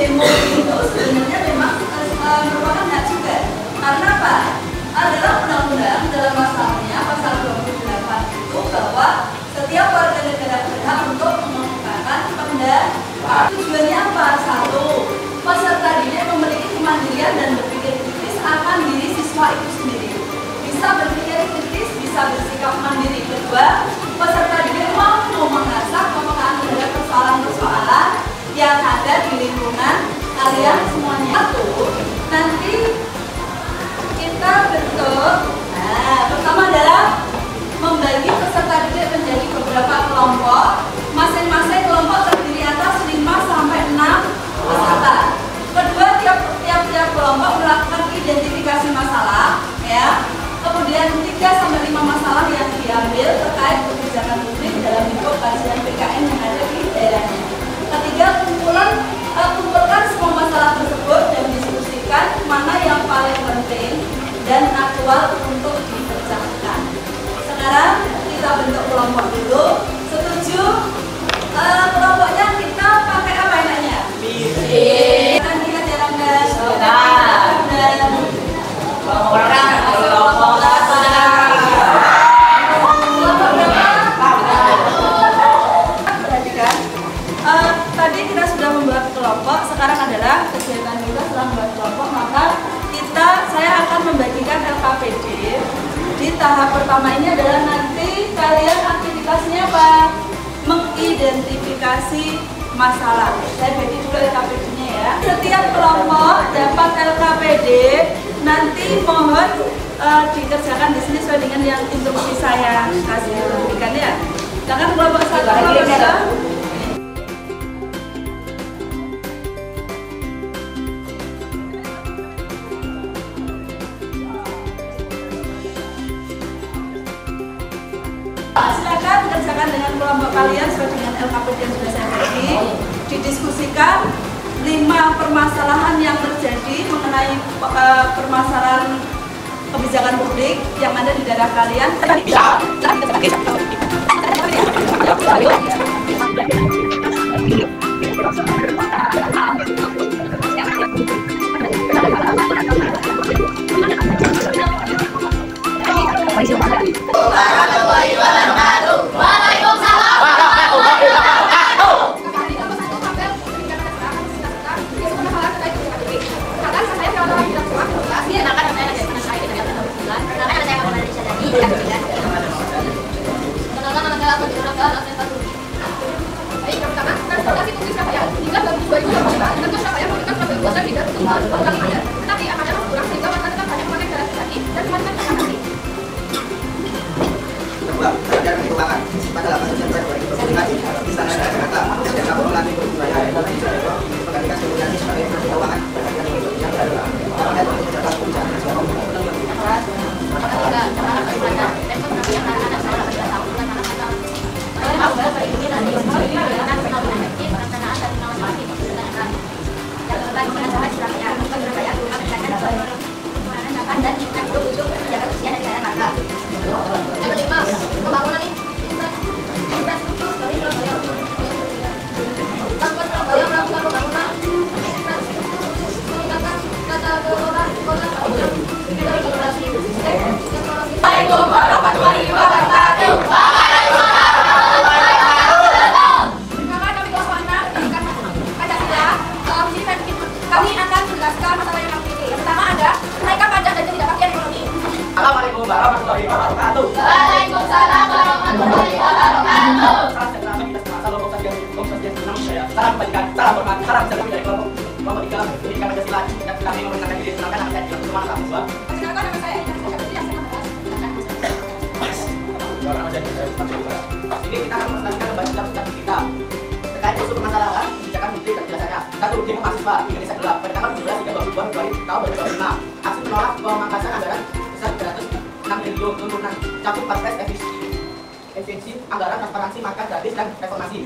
demo itu sebenarnya memang merupakan hak juga. Karena apa? Adalah undang-undang dalam pasalnya pasal 28 itu bahwa setiap warga negara berhak untuk mengemukakan pendapat. Tujuannya apa? Satu, peserta didik memiliki kemandirian dan berpikir kritis akan diri siswa itu sendiri. Bisa berpikir kritis, bisa bersikap mandiri. Kedua, peserta didik mampu mengasah kepekaan terhadap persoalan-persoalan yang ada di lingkungan kalian semuanya. Satu, nanti kita bentuk. Nah, pertama adalah membagi peserta didik menjadi beberapa kelompok. Masing-masing kelompok terdiri atas 5 sampai 6 peserta. Kedua, tiap kelompok melakukan identifikasi masalah, ya. Kemudian 3 sampai 5 masalah yang diambil terkait kebijakan publik dalam bentuk kajian PKN yang ada di daerahnya. Ketiga, kumpulkan semua masalah tersebut dan diskusikan mana yang paling penting dan aktual untuk dikerjakan. Sekarang kita bentuk kelompok dulu. Setuju? Kelompoknya kita pakai apa enaknya? Bisik. Kan kita jarang gas. Tadi kita sudah membuat kelompok. Sekarang adalah kegiatan kita setelah membuat kelompok, maka saya akan membagikan LKPD. Di tahap pertama ini adalah nanti kalian aktivitasnya apa? Mengidentifikasi masalah. Saya bagi dulu LKPD-nya ya. Setiap kelompok dapat LKPD. Nanti mohon dikerjakan di sini sesuai dengan yang instruksi saya kasih berikan ya. Jangan kelompok satu kelompok dua. Silakan kerjakan dengan kelompok kalian sesuai dengan LKPD yang sudah saya bagi. Didiskusikan 5 permasalahan yang terjadi mengenai permasalahan kebijakan publik yang ada di daerah kalian. Kami akan menjelaskan masalah yang kami. Yang pertama ada kenaikan pajak dan ketidakpastian ekonomi. Assalamualaikum warahmatullahi wabarakatuh. Waalaikumsalam warahmatullahi wabarakatuh. Salam pendidikan, salam hormat, salam sejahtera dari kelompok 3 pendidikan Pancasila. Kami memenangkan diri, kenalkan nama saya Dilan Kusuma, mahasiswa. Perkenalkan nama saya Ida Ini kita akan menjelaskan lembaga kita terkait isu permasalahan kebijakan publik dan jelasannya. Satu, demo mahasiswa Indonesia gelap pada tanggal 17 hingga 22 Februari tahun 2025. Aksi menolak pemangkasan anggaran sebesar 306 triliun turunan cakup perpres efisiensi anggaran, transparansi, makan gratis dan reformasi.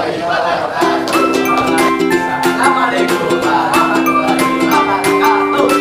warahmatullahi wabarakatuh. Assalamualaikum warahmatullahi wabarakatuh.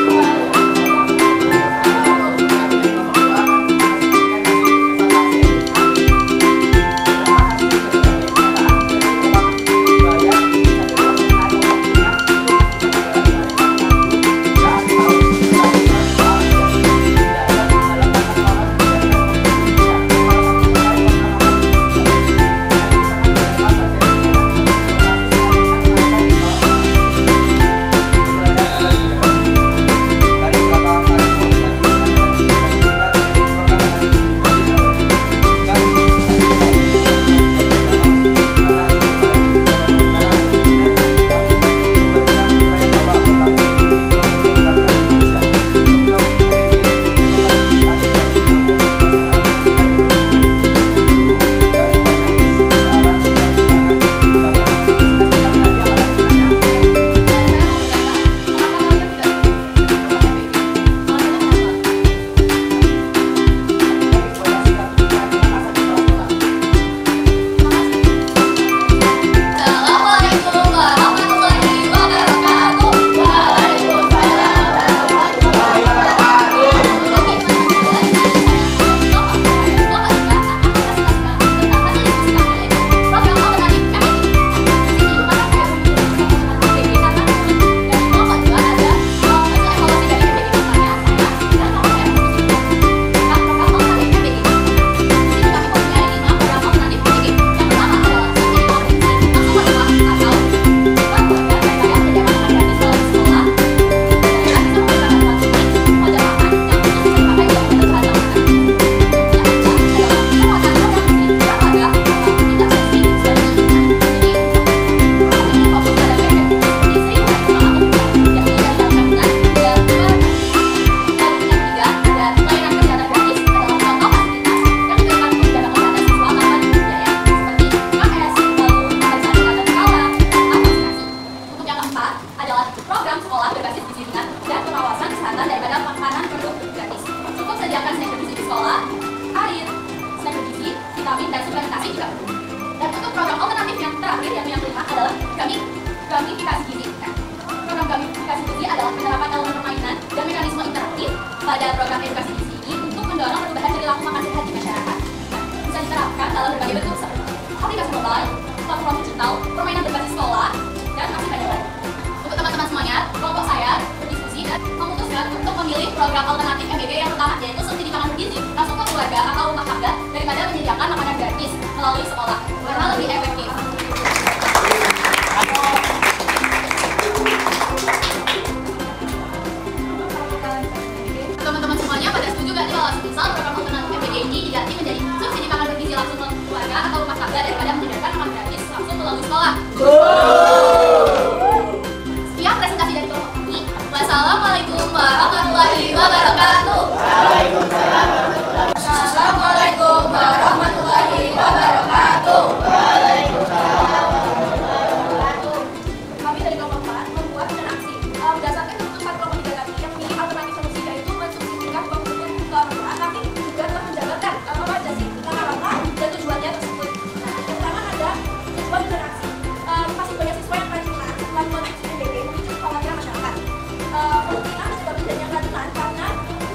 Gamifikasi gizi. Program gamifikasi gizi adalah penerapan elemen permainan dan mekanisme interaktif pada program edukasi gizi ini untuk mendorong perubahan perilaku makan sehat di masyarakat. Bisa diterapkan dalam berbagai bentuk seperti aplikasi mobile, platform digital, permainan berbasis sekolah, dan masih banyak lagi. Untuk teman-teman semuanya, kelompok saya berdiskusi dan memutuskan untuk memilih program alternatif MBG yang pertama, yaitu subsidi pangan bergizi langsung ke keluarga atau rumah tangga daripada menyediakan makanan gratis melalui sekolah karena lebih efektif. Teman-teman semuanya pada setuju gak nih kalau misal program alternatif MBG ini diganti menjadi subsidi pangan bergizi langsung ke keluarga atau rumah tangga daripada menyediakan makanan gratis langsung melalui sekolah? Sekian presentasi dari kelompok kami. Wassalamualaikum warahmatullahi wabarakatuh. Waalaikumsalam. Assalamualaikum warahmatullahi wabarakatuh. Kami dari kelompok 4 membuat dan aksi berdasarkan keputusan kelompok 3 kami yang memilih alternatif solusi yaitu mensubsidikan uang untuk keluarga, tapi juga telah menjabarkan apa saja sih langkah-langkah dan tujuannya tersebut. Nah, yang pertama ada tujuan dan aksi. Masih banyak siswa yang keracunan melakukan aksi MBG memicu kekhawatiran masyarakat. Kemungkinan sudah terjadinya keracunan karena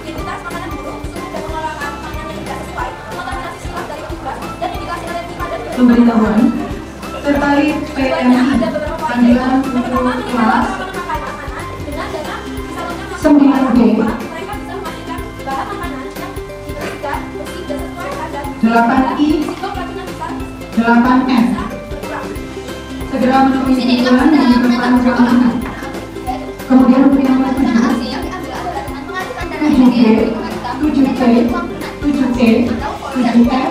identitas makanan buruk, suhu dan pengolahan makanan yang tidak sesuai, kontaminasi silang dari petugas, dan indikasi alergi pada pemberitahuan terkait PMI Panggilan untuk kelas 9B 8I 8F segera menemui tujuan dan diperpan jaminan. Kemudian untuk yang kelas 7 7G 7C 7E